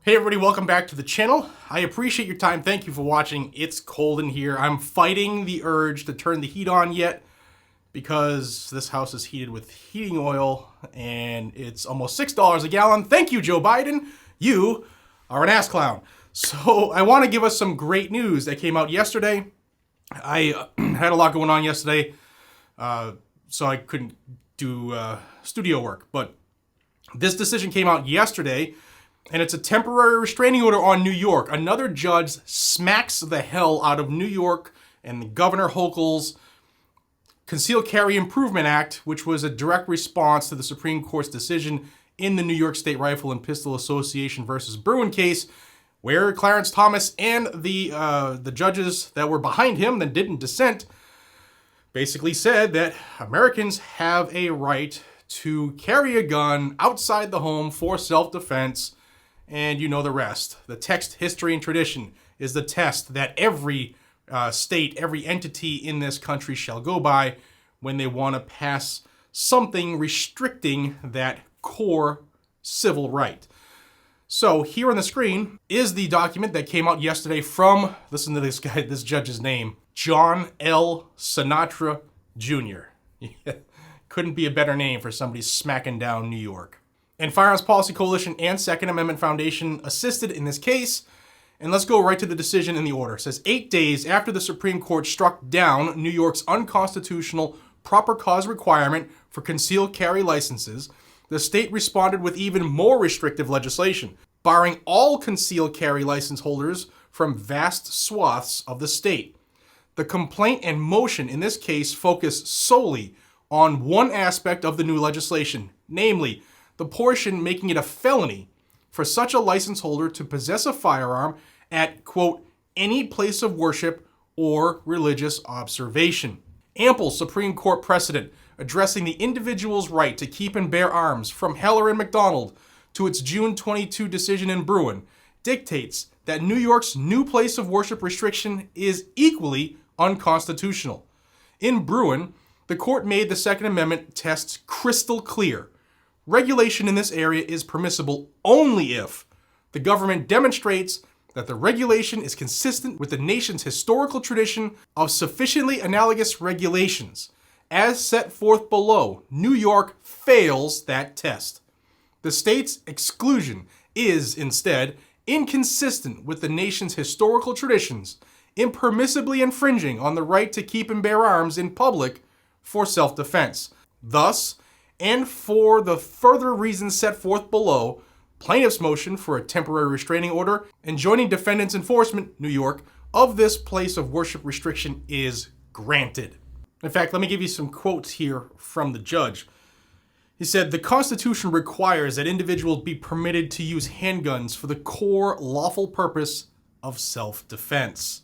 Hey everybody, welcome back to the channel. I appreciate your time. Thank you for watching. It's cold in here. I'm fighting the urge to turn the heat on yet because this house is heated with heating oil and it's almost $6 a gallon. Thank you, Joe Biden. You are an ass clown. So I want to give us some great news that came out yesterday. I had a lot going on yesterday, so I couldn't do studio work. But this decision came out yesterday, and it's a temporary restraining order on New York. Another judge smacks the hell out of New York and Governor Hochul's Concealed Carry Improvement Act, which was a direct response to the Supreme Court's decision in the New York State Rifle and Pistol Association versus Bruen case, where Clarence Thomas and the judges that were behind him that didn't dissent basically said that Americans have a right to carry a gun outside the home for self-defense. And you know the rest. The text, history, and tradition is the test that every state, every entity in this country shall go by when they want to pass something restricting that core civil right. So here on the screen is the document that came out yesterday from, listen to this guy, this judge's name, John L. Sinatra Jr. Couldn't be a better name for somebody smacking down New York. And Firearms Policy Coalition and Second Amendment Foundation assisted in this case. And let's go right to the decision in the order. It says 8 days after the Supreme Court struck down New York's unconstitutional proper cause requirement for concealed carry licenses, the state responded with even more restrictive legislation, barring all concealed carry license holders from vast swaths of the state. The complaint and motion in this case focus solely on one aspect of the new legislation, namely the portion making it a felony for such a license holder to possess a firearm at, quote, any place of worship or religious observation. Ample Supreme Court precedent addressing the individual's right to keep and bear arms, from Heller and McDonald to its June 22 decision in Bruen, dictates that New York's new place of worship restriction is equally unconstitutional. In Bruen, the court made the Second Amendment tests crystal clear. Regulation in this area is permissible only if the government demonstrates that the regulation is consistent with the nation's historical tradition of sufficiently analogous regulations. As set forth below, New York fails that test. The state's exclusion is, instead, inconsistent with the nation's historical traditions, impermissibly infringing on the right to keep and bear arms in public for self-defense. Thus, and for the further reasons set forth below, plaintiff's motion for a temporary restraining order enjoining defendants' enforcement, New York, of this place of worship restriction is granted. In fact, let me give you some quotes here from the judge. He said, the Constitution requires that individuals be permitted to use handguns for the core lawful purpose of self-defense.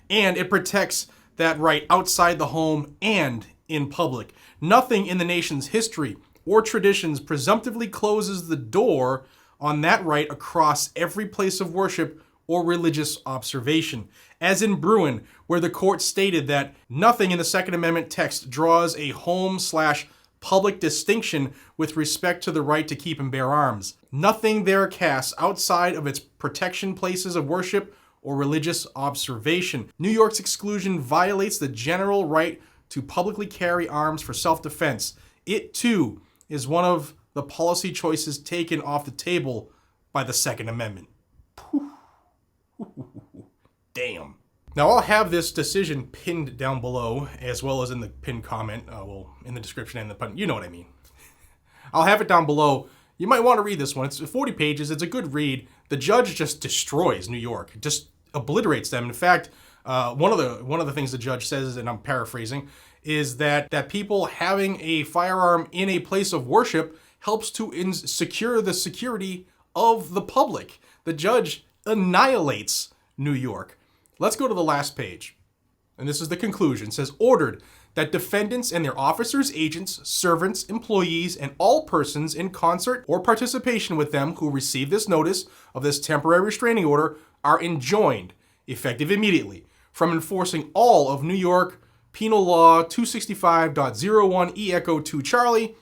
And it protects that right outside the home and in public. Nothing in the nation's history or traditions presumptively closes the door on that right across every place of worship or religious observation. As in Bruen, where the court stated that nothing in the Second Amendment text draws a home/public distinction with respect to the right to keep and bear arms. Nothing there casts outside of its protection places of worship or religious observation. New York's exclusion violates the general right to publicly carry arms for self-defense. It, too, is one of the policy choices taken off the table by the Second Amendment. Damn. Now, I'll have this decision pinned down below, as well as in the pinned comment, in the description and the pun. You know what I mean. I'll have it down below. You might want to read this one. It's 40 pages. It's a good read. The judge just destroys New York, just obliterates them. In fact, one of the things the judge says, and I'm paraphrasing, is that people having a firearm in a place of worship helps to secure the security of the public. The judge annihilates New York. Let's go to the last page. And this is the conclusion. It says, ordered that defendants and their officers, agents, servants, employees, and all persons in concert or participation with them who receive this notice of this temporary restraining order are enjoined, effective immediately, from enforcing all of New York Penal Law 265.01 E Echo 2 Charlie,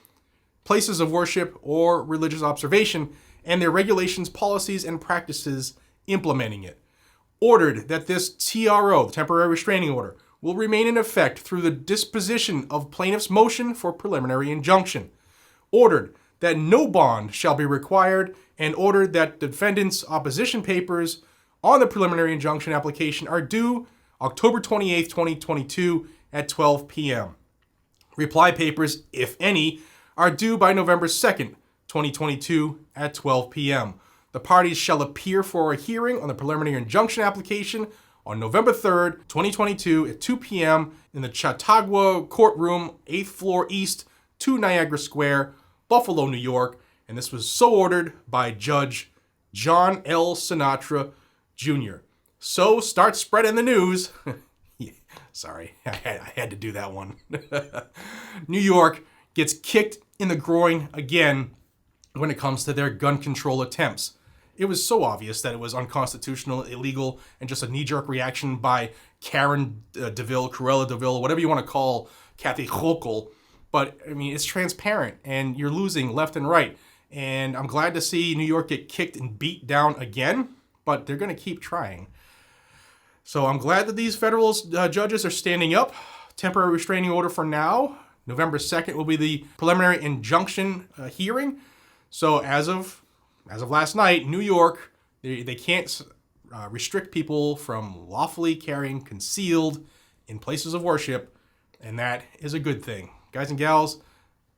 places of worship or religious observation, and their regulations, policies, and practices implementing it. Ordered that this TRO, the temporary restraining order, will remain in effect through the disposition of plaintiff's motion for preliminary injunction. Ordered that no bond shall be required, and ordered that defendants' opposition papers on the preliminary injunction application are due October 28th, 2022 at 12 p.m. Reply papers, if any, are due by November 2nd, 2022 at 12 p.m. The parties shall appear for a hearing on the preliminary injunction application on November 3rd, 2022 at 2 p.m. in the Chautauqua Courtroom, 8th floor east, 2 Niagara Square, Buffalo, New York. And this was so ordered by Judge John L. Sinatra, Jr. So start spreading the news. Sorry, I had to do that one. New York gets kicked in the groin again when it comes to their gun control attempts. It was so obvious that it was unconstitutional, illegal, and just a knee-jerk reaction by Karen DeVille, Cruella DeVille, whatever you want to call Kathy Hochul. But, I mean, it's transparent, and you're losing left and right. And I'm glad to see New York get kicked and beat down again, but they're going to keep trying. So I'm glad that these federal judges are standing up. Temporary restraining order for now. November 2nd will be the preliminary injunction hearing. So as of last night, New York, they can't restrict people from lawfully carrying concealed in places of worship, and that is a good thing. Guys and gals,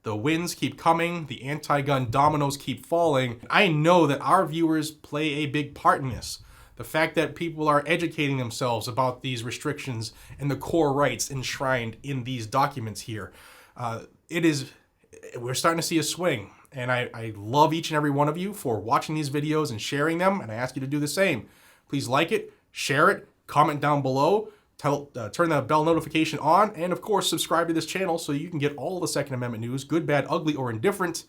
the wins keep coming. The anti-gun dominoes keep falling. I know that our viewers play a big part in this. The fact that people are educating themselves about these restrictions and the core rights enshrined in these documents here. We're starting to see a swing. And I love each and every one of you for watching these videos and sharing them. And I ask you to do the same. Please like it, share it, comment down below, turn that bell notification on, and of course, subscribe to this channel so you can get all the Second Amendment news, good, bad, ugly, or indifferent,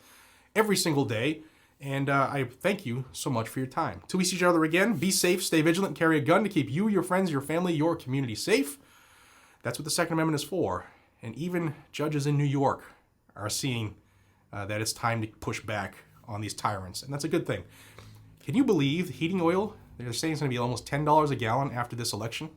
every single day. And I thank you so much for your time. Till we see each other again, be safe, stay vigilant, and carry a gun to keep you, your friends, your family, your community safe. That's what the Second Amendment is for. And even judges in New York are seeing that it's time to push back on these tyrants. And that's a good thing. Can you believe heating oil, they're saying it's going to be almost $10 a gallon after this election?